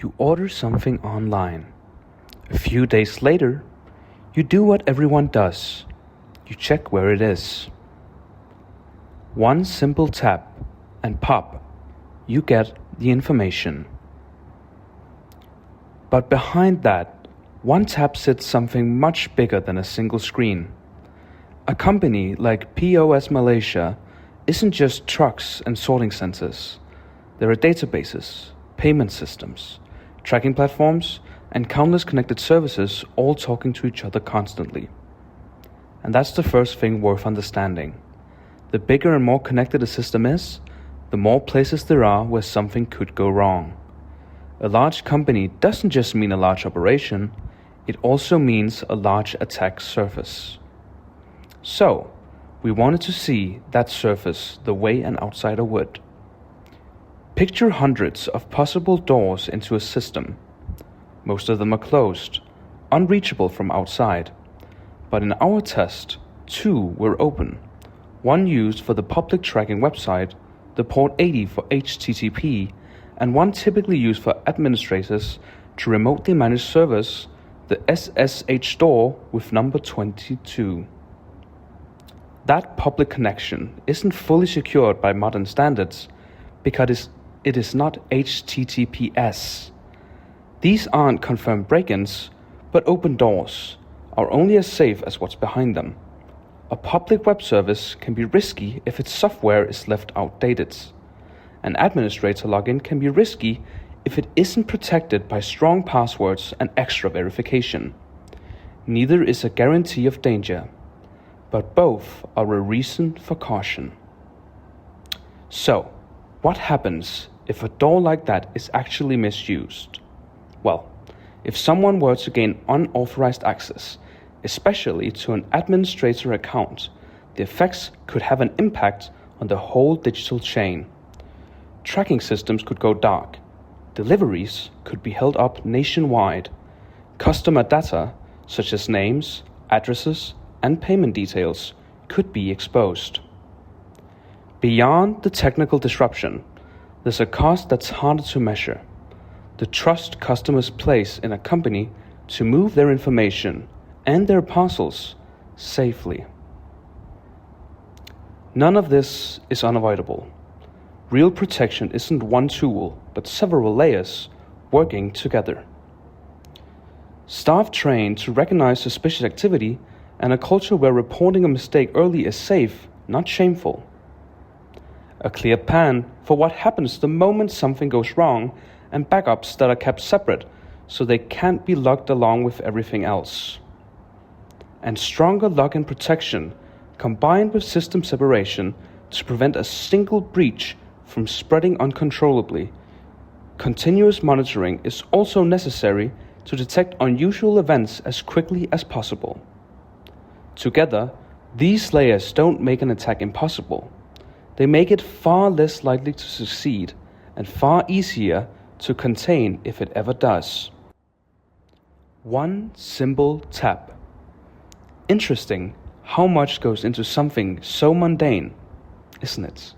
You order something online. A few days later, you do what everyone does. You check where it is. One simple tap and pop, you get the information. But behind that, one tap sits something much bigger than a single screen. A company like POS Malaysia isn't just trucks and sorting centers. There are databases, payment systems, tracking platforms, and countless connected services all talking to each other constantly. And that's the first thing worth understanding. The bigger and more connected a system is, the more places there are where something could go wrong. A large company doesn't just mean a large operation, it also means a large attack surface. So, we wanted to see that surface the way an outsider would. Picture hundreds of possible doors into a system. Most of them are closed, unreachable from outside. But in our test, 2 were open. One used for the public tracking website, the port 80 for HTTP, and one typically used for administrators to remotely manage servers, the SSH door with number 22. That public connection isn't fully secured by modern standards because it is not HTTPS. These aren't confirmed break-ins, but open doors are only as safe as what's behind them. A public web service can be risky if its software is left outdated. An administrator login can be risky if it isn't protected by strong passwords and extra verification. Neither is a guarantee of danger, but both are a reason for caution. So, what happens if a door like that is actually misused? Well, if someone were to gain unauthorized access, especially to an administrator account, the effects could have an impact on the whole digital chain. Tracking systems could go dark. Deliveries could be held up nationwide. Customer data, such as names, addresses, and payment details, could be exposed. Beyond the technical disruption, there's a cost that's harder to measure. The trust customers place in a company to move their information and their parcels safely. None of this is unavoidable. Real protection isn't one tool, but several layers working together. Staff trained to recognize suspicious activity and a culture where reporting a mistake early is safe, not shameful. A clear plan for what happens the moment something goes wrong and backups that are kept separate so they can't be logged along with everything else. And stronger login protection combined with system separation to prevent a single breach from spreading uncontrollably. Continuous monitoring is also necessary to detect unusual events as quickly as possible. Together, these layers don't make an attack impossible. They make it far less likely to succeed and far easier to contain if it ever does. One simple tap. Interesting how much goes into something so mundane, isn't it?